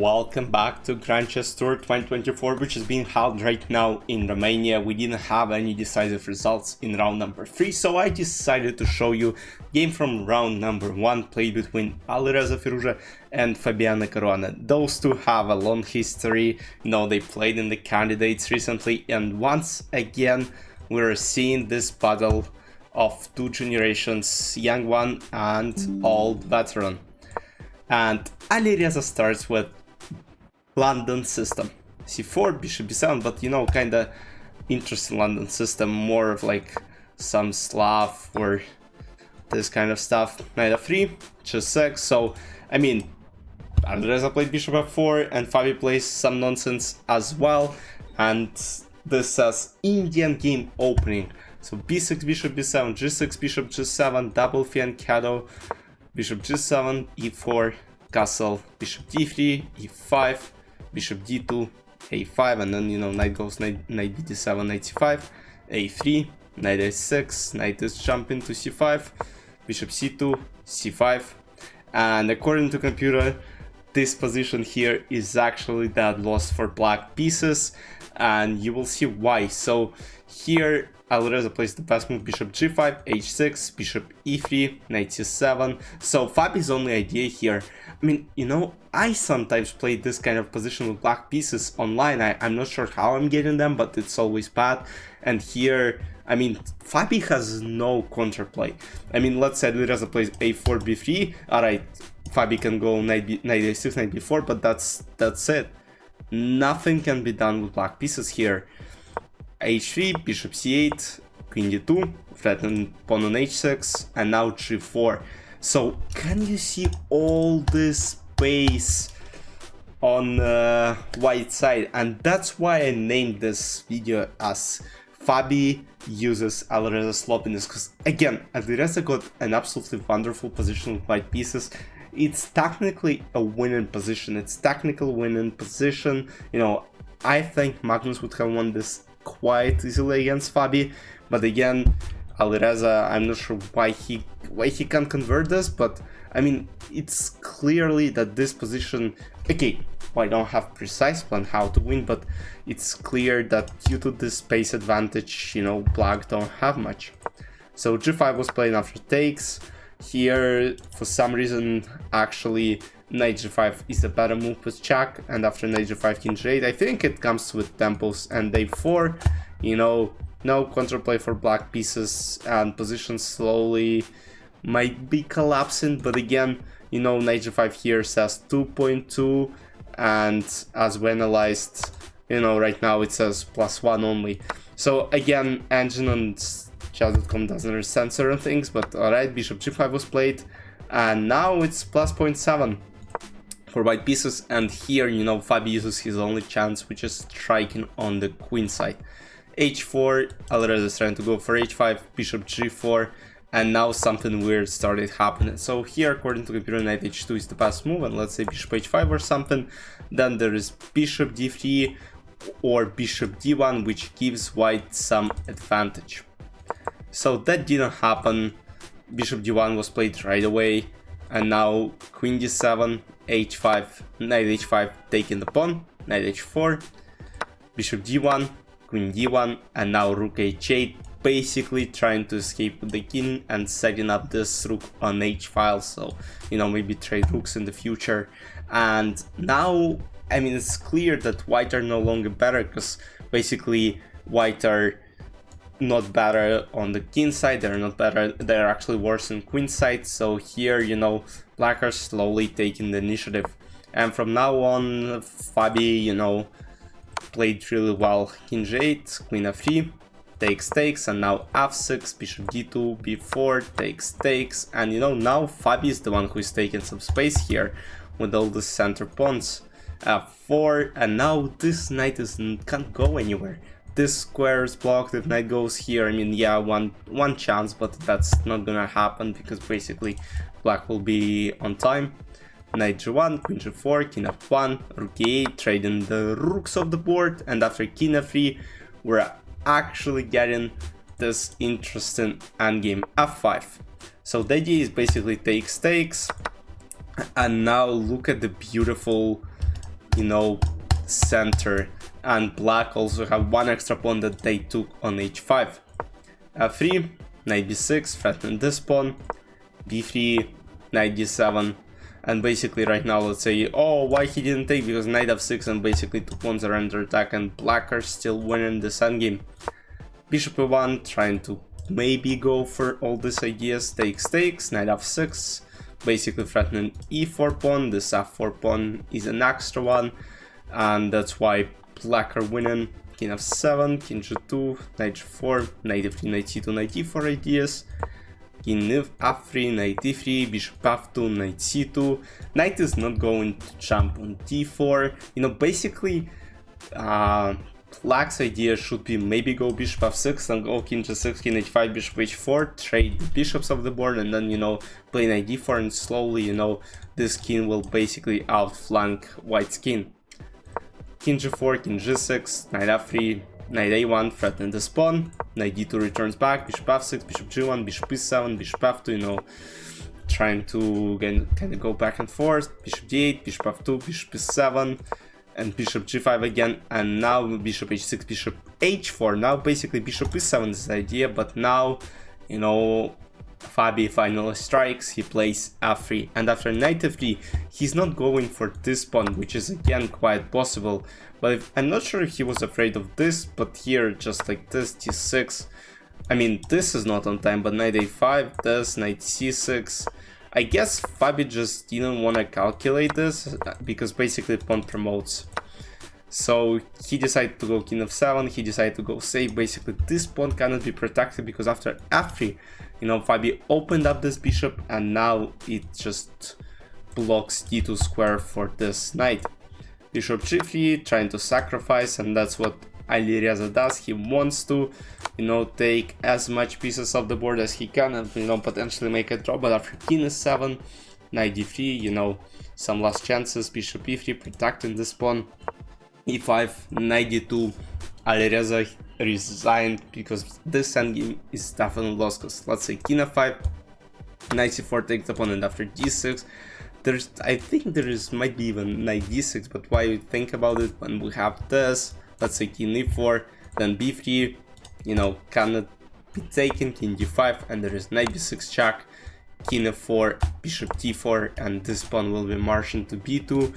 Welcome back to Grand Chess Tour 2024, which is being held right now in Romania. We didn't have any decisive results in round number 3, so I decided to show you game from round number 1 played between Alireza Firouzja and Fabiano Caruana. Those two have a long history, they played in the candidates recently, and once again we're seeing this battle of two generations, young one and old veteran. And Alireza starts with London system, c4, bishop b7, but kinda interesting London system, more of like some Slav or this kind of stuff. Knight f3, h6. So I mean, Alireza played bishop f4 and Fabi plays some nonsense as well, and this says Indian game opening. So b6, bishop b7, g6, bishop g7, double fianchetto, bishop g7, e4, castle, bishop d3, e5, bishop d2, a5, and then knight goes knight d7, knight c5, a3, knight a6, knight is jumping to c5, bishop c2, c5, and according to computer, this position here is actually dead loss for black pieces, and you will see why. So here Alireza plays the best move, bishop g5, h6, bishop e3, knight c7. So Fabi's only idea here, I mean, I sometimes play this kind of position with black pieces online. I'm not sure how I'm getting them, but it's always bad. And here, I mean, Fabi has no counterplay. I mean, let's say Alireza plays a4, b3. Alright, Fabi can go knight a6, knight b4, but that's it. Nothing can be done with black pieces here. h3, bishop c8, queen d2, threatened pawn on h6, and now g4. So can you see all this space on the white side? And that's why I named this video as Fabi uses Alireza's sloppiness, because again, Alireza got an absolutely wonderful position with white pieces. It's technically a winning position. It's technical winning position. I think Magnus would have won this quite easily against Fabi, but again, Alireza, I'm not sure why he can't convert this, but I mean, it's clearly that this position, okay, I don't have precise plan how to win, but it's clear that due to this space advantage, black don't have much. So g5 was played after takes. Here, for some reason, actually, knight g5 is a better move with check, and after knight g5, king g8, I think it comes with tempos and a4, no counterplay for black pieces, and position slowly might be collapsing, but again, knight g5 here says 2.2, and as we analyzed, right now it says +1 only. So again, engine on chess.com doesn't understand certain things, but alright, bishop g5 was played, and now it's +0.7 for white pieces, and here, Fabi uses his only chance, which is striking on the queen side. h4, Alireza is trying to go for h5, bishop g4, and now something weird started happening. So here, according to computer, knight h2 is the best move, and let's say bishop h5 or something. Then there is bishop d3 or bishop d1, which gives white some advantage. So that didn't happen. Bishop d1 was played right away, and now queen d7, h5, knight h5 taking the pawn, knight h4, bishop d1, queen d1, and now rook h8, basically trying to escape with the king and setting up this rook on h file, so maybe trade rooks in the future. And now, I mean, it's clear that white are no longer better, because basically white are not better on the king side, they're not better, they're actually worse on queen side. So here, black are slowly taking the initiative, and from now on, Fabi, played really well. King g8, queen f3, takes, and now f6, bishop d2, b4, takes, and now Fabi is the one who is taking some space here with all the center pawns. f4, and now this knight can't go anywhere. This square is blocked. If knight goes here, I mean, yeah, one chance, but that's not gonna happen, because basically black will be on time. Knight g1, queen g4, king f1, rook e8, trading the rooks of the board, and after king f3, we're actually getting this interesting endgame f5. So the idea is basically takes, and now look at the beautiful you know, center, and black also have one extra pawn that they took on h5. f3, knight b6, threatening this pawn, b3, knight d7, and basically right now let's say, oh, why he didn't take, because knight f6 and basically two pawns are under attack and black are still winning this endgame. Bishop e1, trying to maybe go for all these ideas, takes, knight f6, basically threatening e4 pawn, this f4 pawn is an extra one, and that's why black are winning. King f7, king g2, knight g4, knight f3, knight c2, knight e4 ideas, king f3, knight d3, bishop f2, knight c2. Knight is not going to jump on d4. You know, basically black's idea should be maybe go bishop f6 and go king g6, king h5, bishop h4, trade the bishops of the board, and then, you know, play knight d4, and slowly, you know, this king will basically outflank white's king. King g4, king g6, knight f3, knight a1, threatening this pawn, knight d2 returns back, bishop f6, bishop g1, bishop e7, bishop f2, you know, trying to kind of go back and forth, bishop d8, bishop f2, bishop e7, and bishop g5 again, and now bishop h6, bishop h4. Now basically bishop e7 is the idea, but now, you know, Fabi finally strikes, he plays f3, and after knight f3 he's not going for this pawn, which is again quite possible, but I'm not sure if he was afraid of this, but here just like this, d6, I mean this is not on time, but knight a5, this, knight c6, I guess Fabi just didn't want to calculate this, because basically pawn promotes. So he decided to go king f7, he decided to go safe. Basically this pawn cannot be protected, because after f3, you know, Fabi opened up this bishop, and now it just blocks d2 square for this knight. Bishop g3, trying to sacrifice, and that's what Alireza does. He wants to, you know, take as much pieces of the board as he can and, you know, potentially make a draw, but after king e7, knight d3, you know, some last chances, bishop e3, protecting this pawn, e5, knight d2, Alireza resigned, because this endgame is definitely lost, because let's say king f5, knight c4 takes the pawn, and after d6, I think might be even knight d6, but why you think about it, when we have this, let's say king e4, then b3, you know, cannot be taken, king d5, and there is knight b6 check, king f4, bishop d4, and this pawn will be marching to b2.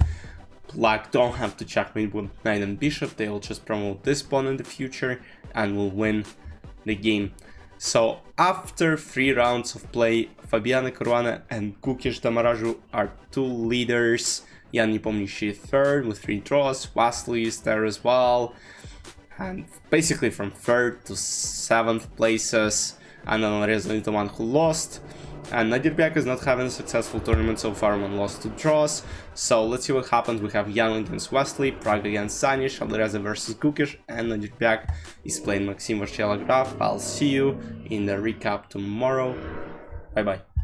Black don't have to checkmate with knight and bishop, they will just promote this pawn in the future and will win the game. So after 3 rounds of play, Fabiano Caruana and Kukish Damaraju are 2 leaders. Jan Nepomniachtchi third with 3 draws, Wesley is there as well, and basically from 3rd to 7th places, and then Alireza is the one who lost. And Nadirbiak is not having a successful tournament so far, one lost 2 draws. So let's see what happens. We have Jan against Wesley, Prague against Sanish, Alireza versus Kukish, and Nadirbiak is playing Maxim versus Graf. I'll see you in the recap tomorrow. Bye bye.